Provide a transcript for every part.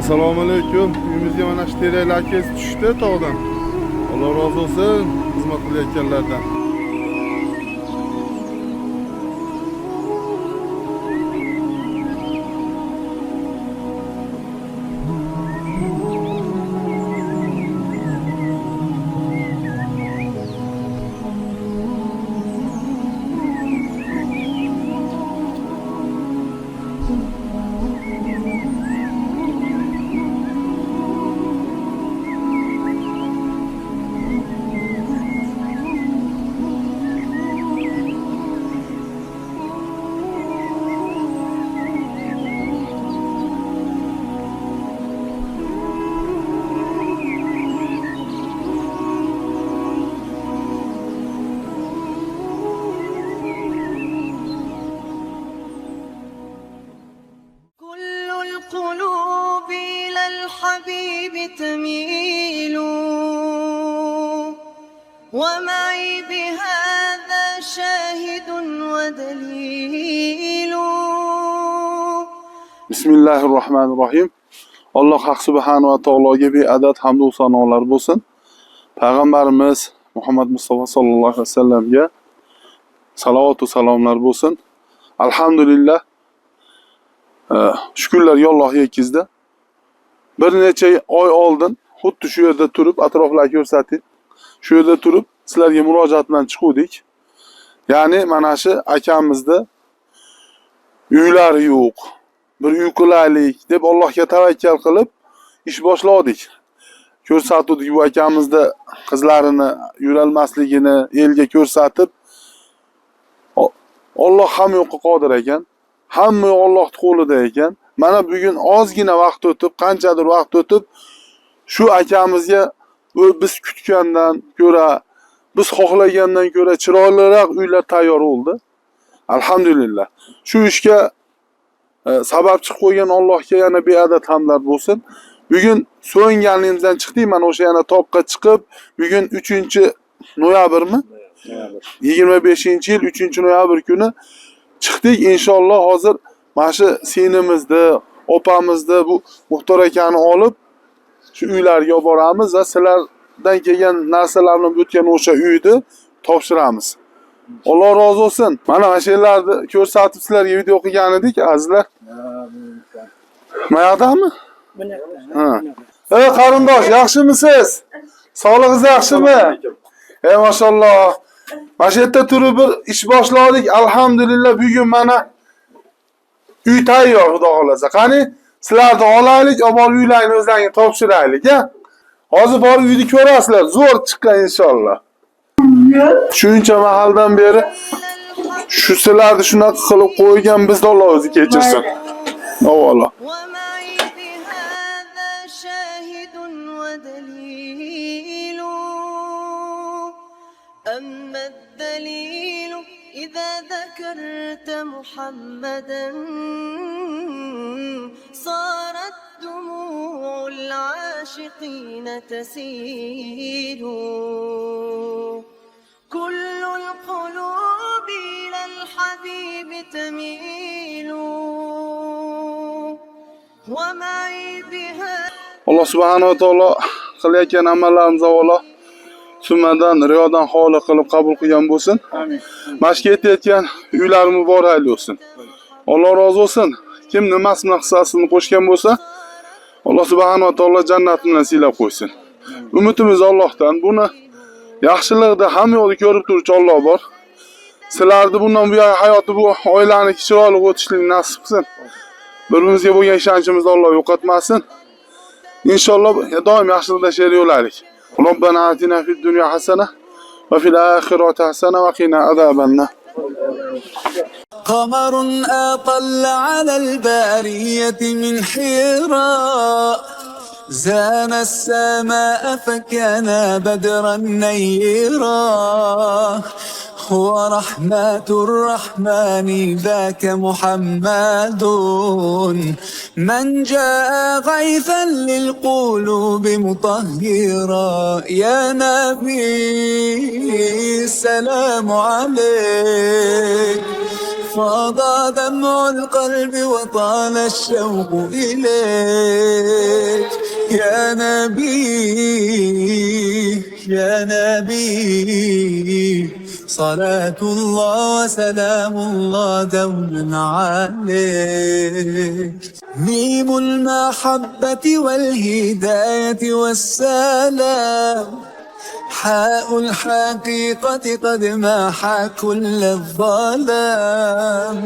Assalomu alaykum. Uyimizga mana shu teraklar kesib tushdi tog'dan. Alloh rozi bo'lsin xizmat qilayotganlardan. القلوب إلى الحبيب تميل ومعي بهذا شاهد ودليل. Bismillahirrohmanirrohim. Alloh haq subhanahu va taologa beadad hamd va sanolar bo'lsin. Payg'ambarimiz Muhammad Mustafa sallallohu alayhi vasallamga salovat va salomlar bo'lsin. Alhamdulillah. Shukrlar Allohga yetgizdi. Bir necha oy oldin xuddi shu yerda turib, atroflarni ko'rsatib, shu yerda turib sizlarga murojaat bilan chiqdik. Ya'ni mana shu akamizda uylari yo'q. Bir uy qilaylik deb Allohga tavakkal qilib ish boshladik. Ko'rsatdik bu akamizda qizlarini yurolmasligini elga ko'rsatib, Alloh ham yo'qqa qodir ekan. Hamma Alloh qo'lida ekan. Mana bugun ozgina vaqt o'tib, qanchadir vaqt o'tib, shu akamizga biz kutgandan ko'ra, biz xohlagandan ko'ra chiroyliroq uylar tayyor bo'ldi. Alhamdulillah. Shu ishga sababchi qo'ygan Allohga yana beadad hamdlar bo'lsin. Bugun so'nganligimizdan chiqdik, mana o'sha yana toqqa chiqib, bugun 3-noyabrmi? 25-yil 3-noyabr kuni chiqdik. Inshaalloh hozir mana shu sinimizni, opamizni bu Muxtor akani olib shu uylarga olib boramiz va sizlardan kelgan narsalarni o'tgan o'sha uyni topshiramiz. Alloh rozi bo'lsin. Mana shu yerlarni ko'rsatib sizlarga video qilgan edik, azizlar. Mayadami? Ha. Ey qarindosh, yaxshimisiz? Sog'lig'ingiz yaxshimi? Ey maşallah. Mana shu yerda turib bir ish boshladik. Alhamdulillah bugun mana uy tayyor, xudo xolasa. Qani sizlarni olaylik, olib borib uylarni o'zlaringiz topshiraylik, ha? Hozir borib uyni ko'rasizlar, zo'r chiqqan inshaalloh. Shuncha mahaldan beri shu sizlarni shunaqa qilib qo'ygan, bizni Alloh o'zi kechirsin. Avvalo. ومعي بهذا شاهد ودليل. أما الدليل إذا ذكرت محمدا صارت دموع العاشقين تسيل. كل القلوب إلى الحبيب تميل ومعي بها. Alloh subhanahu va taolo qilayotgan amallarimizni avvalo sumadan, riyodan xoli qilib qabul qilgan bo'lsin. Amin. Mashq etayotgan uylari muborak bo'lsin. Alloh rozi bo'lsin. Kim nimasi bilan hissasini qo'shgan bo'lsa, Alloh subhanahu va taolo jannat bilan silab qo'ysin. Umidimiz Allohdan. Buni yaxshilikda hamma yo'lda ko'rib turuvchi Alloh bor. Sizlarni bundan bu hayotni, bu oilani chiroyli o'tishlikni nasib qilsin. Birimizga bo'lgan ishonchimizni Alloh yo'qotmasin. İnşallah doim yaxshilikda she'riyolalik. Robbana atina fid dunya hasana va fil akhirati hasana va qina azabannar. قمر أطل على البارية من حراء زان السماء فكان بدرا نيرا هو رحمة الرحمن ذاك محمد من جاء غيثا للقلوب مطهرا يا نبي السلام عليك فاض دمع القلب وطال الشوق إليك يا نبي صلاة الله وسلام الله دوما عليك ميم المحبة والهداية والسلام حاء الحقيقة قد محى كل الظلام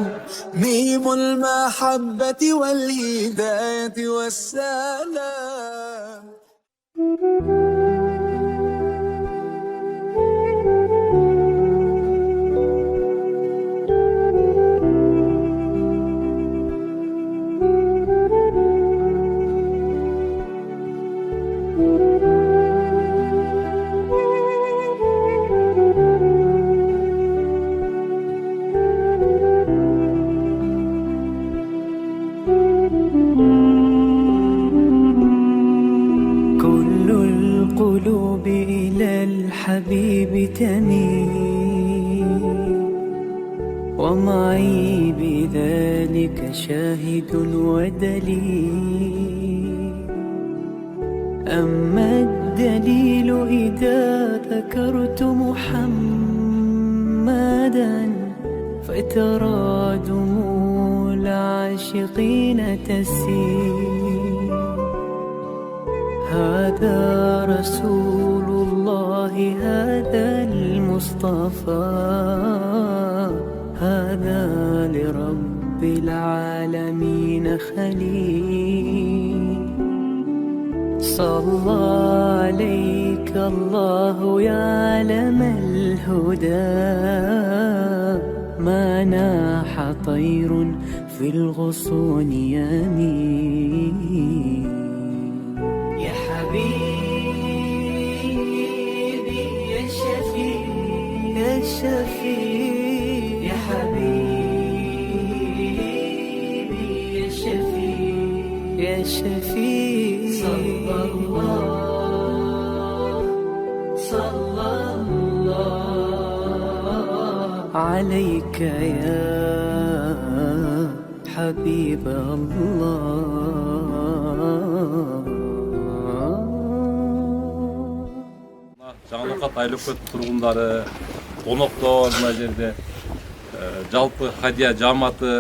ميم المحبة والهداية والسلام. القلوب إلى الحبيب تميل ومعي بذلك شاهد ودليل أما الدليل إذا ذكرت محمدا فترى دموع العاشقين تسيل هذا رسول الله هذا المصطفى هذا لرب العالمين خليل صلى عليك الله يا علم الهدى ما ناح طير في الغصون يمين يا حبيبي يا شفيع يا شفيع يا حبيبي يا شفيع يا شفيع صلى الله عليك يا حبيب الله. Жаңылықат Айлыкөт тұрғындары, қонақтар мына жерде, жалпы Хадия жаматы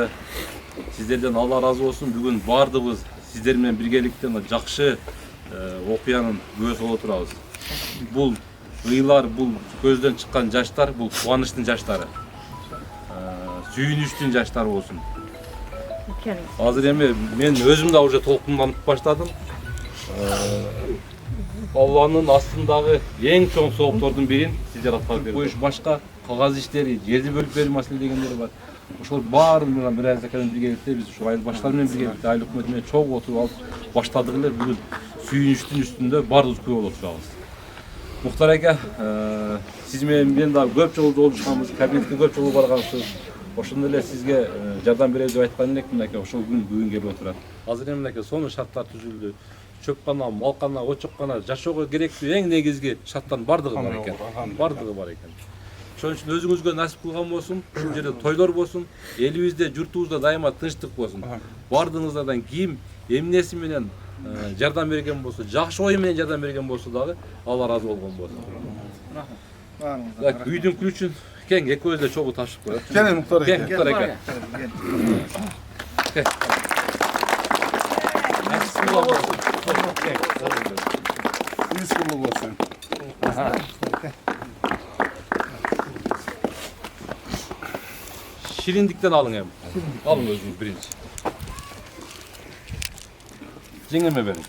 сіздерден Алла разы болсын. Бүгін бардығыз сіздермен біргеліктен жақшы оқиянын куәсі болып отырабыз. Бұл ыйлар, бұл көзден шыққан жаштар, бұл қуаныштың жаштары. Сүйініштің жаштары болсын. Азыр эми мен өзім да уже толқынданып баштадым. Алланын астындағы ең чоң соғыптардың бірін сіздер атқарып бердіңіздер. Бұл башқа қағаз іштері, жерді бөліп беру мәселе дегендері бар. Ошол баарымен бир аз экенин биргеликте биз ушу айыл баштарымен биргеликте айыл өкмөтү чогуу отуруп алып баштадык эле бүгүн сүйүнүчтүн үстүндө баарыбыз күбө болуп турабыз. Мухтар ака, сиз менен дагы көп жолу жолугушканбыз, кабинетке көп жолу барганбыз. Ошондо эле сизге жардам беребиз деп айткан элек, мынакей ошол күн бүгүн келип отурат. Азыр эми мынакей сонун шарттар түзүлдү. Чөпкана, малкана, очоккана жашоого керектүү эң негизги шарттардын бардыгы бар экен. Бардыгы бар экен. Ошон үчүн өзүңүзгө насип кылган болсун, ушул жерде тойлор болсун, элибизде, журтубузда дайыма тынчтык болсун. Бардыгыңыздардан ким эмнеси менен жардам берген болсо, жакшы ой менен жардам берген болсо дагы Алла разы болгон болсун. Рахмат. Үйдүн ключүн кең экөөбүз да чогуу ташып коелу. Кең Мухтар ака. Кең Мухтар ака. Şirindikten alın hem. Alın özünüz birinci. Cengeme verin.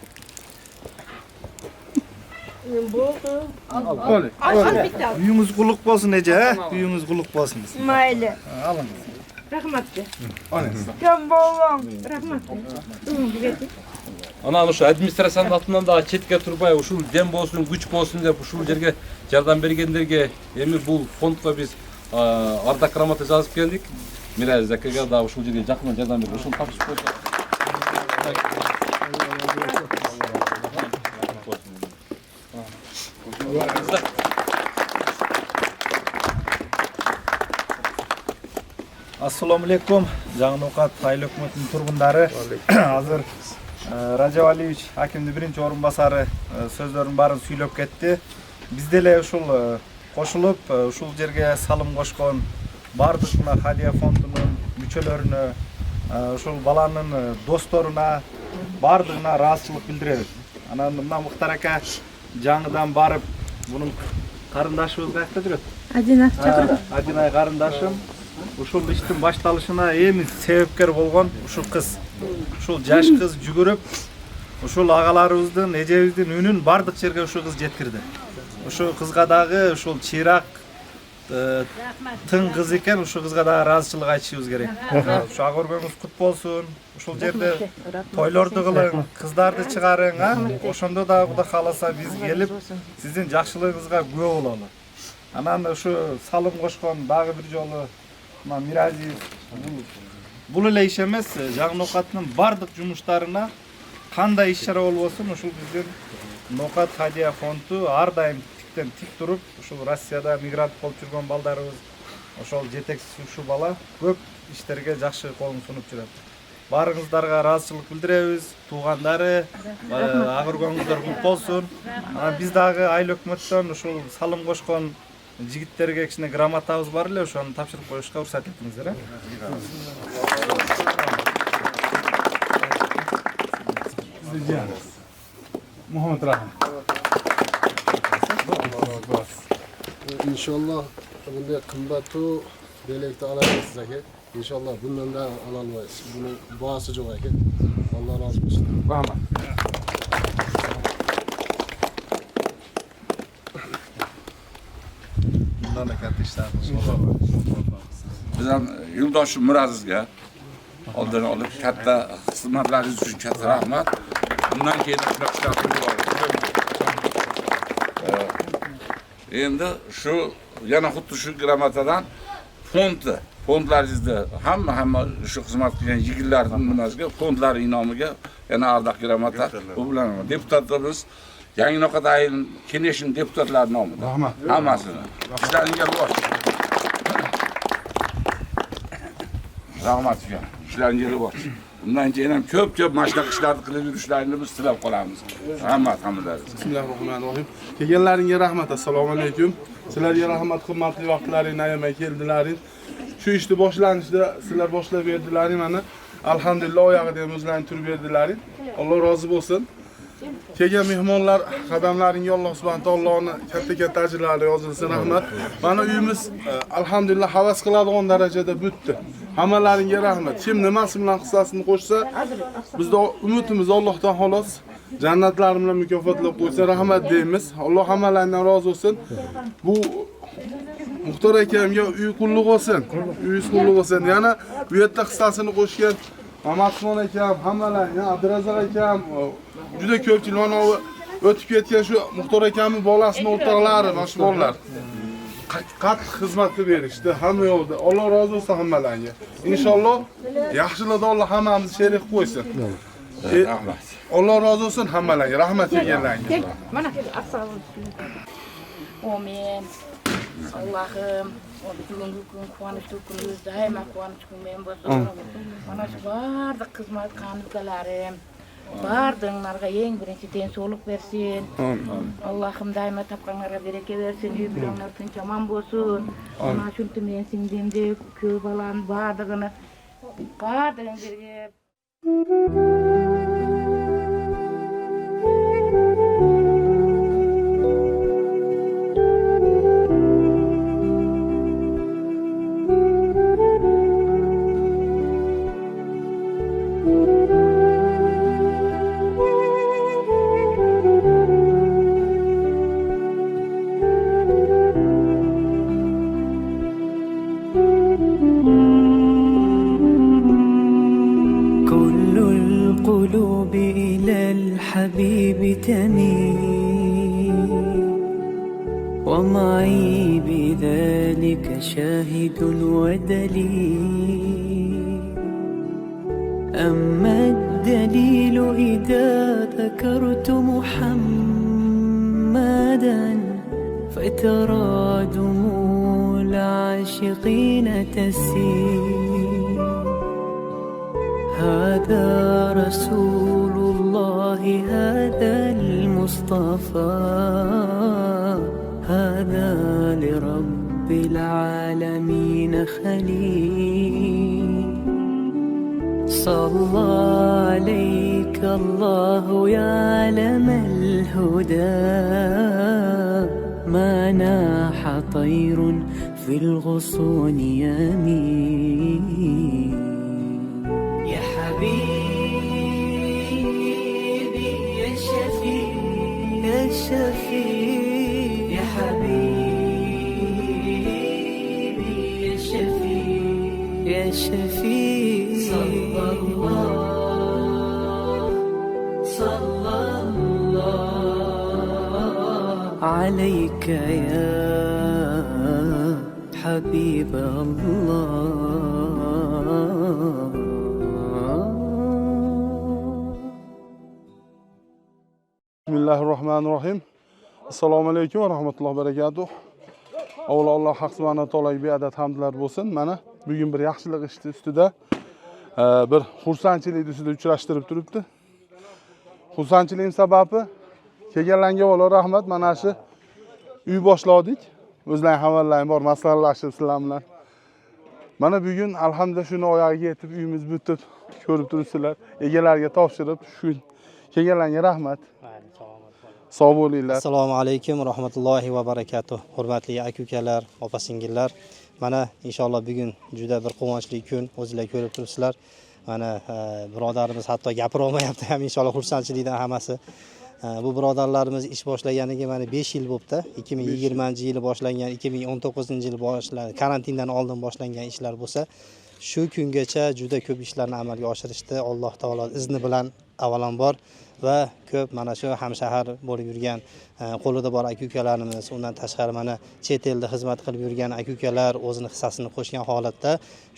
Uyumuz kuluk bolsun Ece, he? Uyumuz kuluk bolsun. Mayli. Alın. Rahmatli. Alın. Kim boğum. Rahmatli. Ana ошо администрациянын атынан да четке турбай ушул дем болсун, күч болсун деп ушул жерге жардам бергендерге эми бул фондко биз ардак грамота жазып келдик. Мирай Закага да ушул жерге жакын жардам берди. Ушуну тапшырып койсо. Assalomu alaykum. Жаңыловкат айыл өкмөтүнүн тургундары. Азыр Рajab Алиевич акимдин биринчи орун басары сөздөрүн баарын сүйлөп кетти. Биз деле ушул кошулуп, ушул жерге салым кошкон бардык мына Хадия фондунун мүчөлөрүнө, ушул баланын досторуна бардыгына ыраазычылык билдиребиз. Анан мына Муктар ака жаңыдан барып, мунун карындашыбыз каякта жүрөт? Адинай карындашым ушул иштин башталышына эми себепкер болгон ушул кыз. Ушул жаш кыз жүгүрүп, ушул агаларыбыздын, эжебиздин үнүн бардык жерге ушул кыз жеткирди. Ушул кызга дагы ушул чыйрак тың кыз экен, ушул кызга дагы ыраазычылык айтышыбыз керек. Ушу ак өргөнүңүз кут болсун. Ушул жерде тойлорду кылың, кыздарды чыгарың, ошондо да Кудай кааласа биз келип, сиздин жакшылыгыңызга күбө бололу. Анан ушу салым кошкон дагы бир жолу Миразиев бул эле иш эмес, Жаңыловкаттын бардык жумуштарына кандай иш-чара болбосун, ушул биздин Ноокат Хадия фонду ар дайым тиктен тик туруп, ушул Россияда мигрант болуп жүргөн балдарыбыз, ошол жетекчиси ушул бала көп иштерге жакшы колун сунуп жүрөт. Баарыңыздарга ыраазычылык билдиребиз, туугандары, ак өргөнүңүздөр кут болсун. Биз дагы айыл өкмөттөн ушул салым кошкон жигиттерге кичине грамотабыз бар эле, ошону тапшырып коюшка уруксат этиңиздер. Muhammed Rahim. İnşallah bunday qimmatli belekni olasiz aka. İnşallah bundan da ololmaysiz. Bunun bahsi yo'q aka. Alloh rozi bo'lsin. Rahmat. Mamlakat ishlarimiz Biz ham Yo'ldoshim Mirazizga oldin olib katta xizmatlaringiz uchun katta rahmat. Bundan keyin shunaqa ishlar qilib endi shu yana xuddi shu gramatadan fondlaringizni hamma shu xizmat qilgan yigitlarning munosiga fondlar inomiga yana ardaq gramata bu bilan deputatlarimiz Yangiqo'rg'on ayil kengashining deputatlari nomidan hammasini ishlaringizga rivoj. Rahmat uka, ishlaringizga rivoj. Bundan keyin ham ko'p mashnaqa ishlarni qilib yurishlarini biz tilab qolamiz. Rahmat hamdalaringiz. Bismillahirrohmanirrohim. Kelganlaringga rahmat. Assalomu alaykum. Sizlarga rahmat, hurmatli vaqtlaringni ayamay keldilaring. Shu ishni boshlanishda sizlar boshlab berdilaring, mana alhamdulillah oyog'ida ham o'zlaring turib berdilaring. Alloh rozi bo'lsin. Kelgan mehmonlar qadamlaringga Alloh subhanahu taoloning katta ajrlari yozilsin, rahmat. Mana uyimiz alhamdulillah havas qiladigan darajada bitdi. Hammalaringga rahmat. Kim nimasi bilan hissasini qo'shsa, bizda umidimiz Allohdan xolos. Jannatlar bilan mukofotlab qo'ysa rahmat deymiz. Alloh hammalaridan rozi bo'lsin. Bu Muxtor akamga uy qulluq bo'lsin. Uyingiz qulluq bo'lsin. Yana bu yerda hissasini qo'shgan Mamatxon akam, hammalar, Abdurazzoq akam, juda ko'pchilik mana o'tib ketgan shu Muxtor akamning bolasini o'rtoqlari, mana bolalar qattiq xizmat qilib berishdi hamma yo'lda. Alloh rozi bo'lsin hammalariga. Inshaalloh yaxshilikda Alloh hammamizni sherik qo'ysin. Rahmat. Alloh rozi bo'lsin hammalariga. Rahmat kelganlaringga. Mana assalomu amin. Allah'ım, o bugungi kun quvonchli kunimiz doimo quvonch kunmen bo'lsin. Mana shu barliq xizmat qilganlarim, bardinglarga eng birinchi tinchlik bersin. Allohim doimo topganlarga bereke bersin, uy bilanlar tinch omon bo'lsin. Mana shunti men singlimde ko'p balan bardigini birga القلوب إلى الحبيب تميل ومعي بذلك شاهد ودليل أما الدليل إذا ذكرت محمدا فترى دموع العاشقين تسير. هذا رسول الله، هذا المصطفى، هذا لرب العالمين خليل. صلى عليك الله يا علم الهدى، ما ناح طير في الغصون يمين. يا حبيبي يا شفيع يا شفيع، يا حبيبي يا شفيع يا شفيع. صلى الله عليك يا حبيب الله. Bismillahirrahmanirrahim. Assalomu alaykum va rahmatullohi va barakatuh. Avvalo Alloh haq subhanahu taologa beadad hamdlar bo'lsin. Mana bugun bir yaxshilik ishi ustida bir xursandchilik ustida uchrashtirib turibdi. Xursandchilikim sababi kelganlarga avvalo rahmat. Mana shu uy boshladik. O'zlaring xabarlaring bor, maslahallashib sizlar bilan. Mana bugun alhamdulillah shuni oyog'iga yetib uyimiz bitib ko'rib turibsizlar. Egalariga topshirib shu kelganlarga rahmat. Sog' bo'linglar. Assalomu alaykum va rahmatullohi va barakatuh. Hurmatli aka-ukalar, opa-singillar. Mana inshaalloh bugun juda bir quvonchli kun. O'zingizlar ko'rib turibsizlar. Mana birodarimiz hatto gapira olmayapti ham inshaalloh xursandchilikdan hammasi. Bu birodarlarimiz ish boshlaganiga mana 5 yil bo'libdi. 2020-yili boshlangan, 2019-yili boshlangan, karantindan oldin boshlangan ishlar bo'lsa, shu kungacha juda ko'p ishlarni amalga oshirishdi. Alloh taolo izni bilan avvalambor va ko'p mana shu hamshahar bo'lib yurgan qo'lida bor aka-ukalarimiz, undan tashqari mana chet elda xizmat qilib yurgan aka-ukalar o'zini hissasini qo'shgan holatda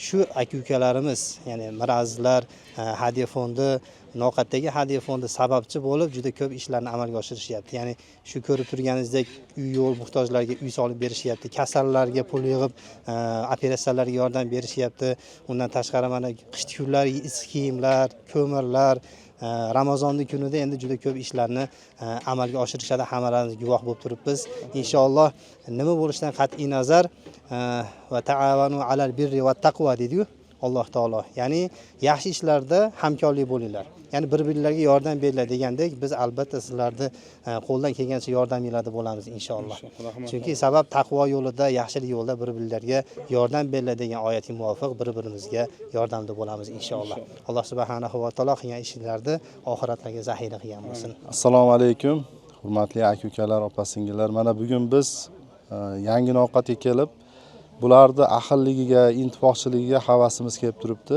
shu aka-ukalarimiz, ya'ni mirazlar hadiya fondi, Noqatdagi hadiya fondi sababchi bo'lib juda ko'p ishlarni amalga oshirishyapti. Ya'ni shu ko'rib turganingizdek uy yo'l muhtojlarga uy solib berishyapti, kasallarga pul yig'ib operatsiyalarga yordam berishyapti. Undan tashqari mana qish kunlari issiq kiyimlar, ko'mirlar, Ramazonning kunida endi juda ko'p ishlarni amalga oshirishadi, hammalarimiz guvoh bo'lib turibmiz. Inshaalloh nima bo'lishidan qat'iy nazar va ta'avanu alal birri va taqvo deydi-ku Alloh taolo. Ya'ni yaxshi ishlarda hamkorlik bo'linglar. Ya'ni bir-birlarga yordam beringlar degandek, biz albatta sizlarni qo'ldan kelgancha yordaminglarda bo'lamiz inshaalloh. Chunki sabab taqvo yo'lida, yaxshilik yo'lida bir-birlarga yordam beringlar degan oyatga muvofiq bir-birimizga yordamda bo'lamiz inshaalloh. Alloh subhanahu va taolo qilgan ishlarni oxiratlarga zaxira qilgan bo'lsin. Assalomu alaykum, hurmatli aka-ukalar, opa-singillar. Mana bugun biz yangi Noqatga kelib, bularni ahilligiga, intifoqchiligiga havasimiz kelib turibdi.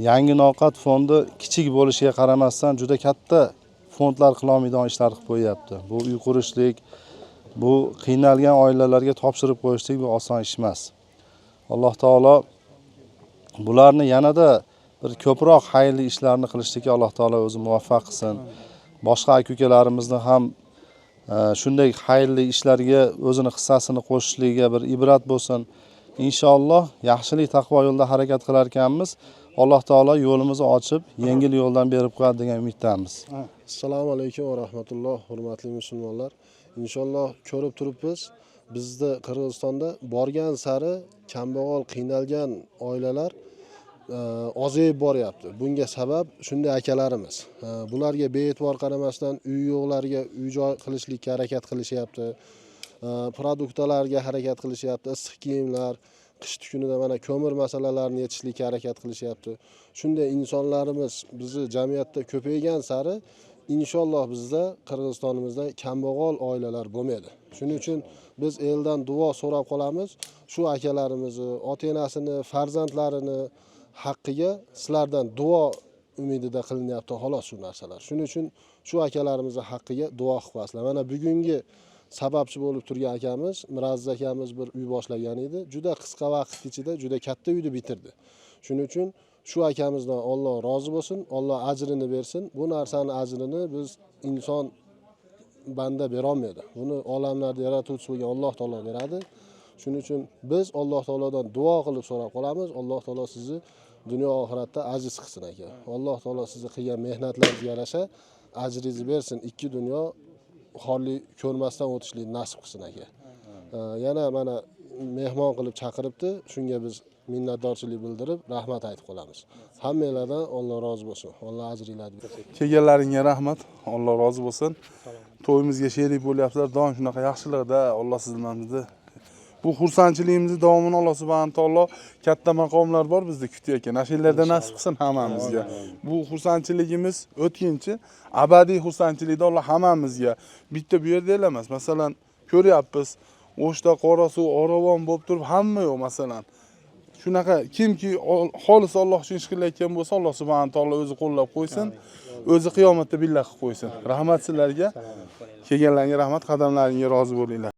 Yangi Noqat fondi kichik bo'lishiga qaramasdan juda katta fondlar qilolmaydigan ishlar qilib qo'yapti. Bu uy qurishlik, bu qiynalgan oilalarga topshirib qo'yishlik bu oson ish emas. Alloh taolo bularni yanada bir ko'proq xayrli ishlarni qilishlikka Alloh taolo o'zi muvaffaq qilsin. Boshqa aka-ukalarimizni ham shunday xayrli ishlarga o'zini hissasini qo'shishligiga bir ibrat bo'lsin. Inshaalloh yaxshilik taqvo yo'lida harakat qilar ekanmiz. Alloh taolo yo'limizni ochib, yengil yo'ldan berib qo'yadi degan umiddamiz. Assalomu alaykum va rahmatulloh, hurmatli musulmonlar. Inshaalloh ko'rib turibmiz, bizda Qirg'izistonda borgan sari kambag'al, qiynalgan oilalar ozayib boryapti. Bunga sabab shunday akalarimiz. Bularga bee'tibor qaramasdan uy yo'qlariga uy-joy qilishlikka harakat qilishyapti. Produktlarga harakat qilishyapti, issiq kiyimlar, qish kunida mana ko'mir masalalarini yechishlikka harakat qilishyapti. Shunday insonlarimiz bizni jamiyatda ko'paygan sari inshaalloh bizda Qirg'izistonimizda kambag'al oilalar bo'lmaydi. Shuning uchun biz eldan duo so'rab qolamiz. Shu akalarimizni, ota-onasini, farzandlarini haqqiga sizlardan duo umidida qilinyapti xolos shu narsalar. Shuning uchun shu akalarimizni haqqiga duo qilib qo'yasizlar. Mana bugungi sababchi bo'lib turgan akamiz, Miraziz akamiz bir uy boshlagan edi. Juda qisqa vaqt ichida juda katta uyni bitirdi. Shuning uchun shu akamizdan Alloh rozi bo'lsin, Alloh ajrini bersin. Bu narsani ajrini biz inson banda berolmaydi. Buni olamlarni yaratuvchi bo'lgan Alloh taolo beradi. Shuning uchun biz Alloh taolodan duo qilib so'rab qolamiz. Alloh taolo sizni dunyo oxiratda aziz qilsin aka. Alloh taolo sizni qilgan mehnatlaringizga yarasha ajringizni bersin. Ikki dunyo xorlik ko'rmasdan o'tishlik nasib qilsin aka. Yana mana mehmon qilib chaqiribdi. Shunga biz minnatdorchilik bildirib, rahmat aytib qolamiz. Hammalardan Alloh rozi bo'lsin. Alloh ajringlarni bersin. Kelganlaringga rahmat. Alloh rozi bo'lsin. To'yimizga sherik bo'lyapsizlar. Doim shunaqa yaxshilikda Alloh sizlarni bu xursandchiligimizni davomini Alloh subhanahu taolo katta maqomlar bor bizda kutayotgan. Ashillarda nasib qilsin hammamizga. Bu xursandchiligimiz o'tkinchi, abadiy xursandchilikda Alloh hammamizga bitta bu yerda emas. Masalan, ko'ryapmiz, o'shda qora suv oravon bo'lib turib hamma yo'q masalan. Shunaqa kimki xolis Alloh uchun ish qilayotgan bo'lsa, Alloh subhanahu taolo o'zi qo'llab qo'ysin, o'zi qiyomatda billah qilib qo'ysin. Rahmat sizlarga. Kelganlarga rahmat, qadamlaringga rozi bo'linglar.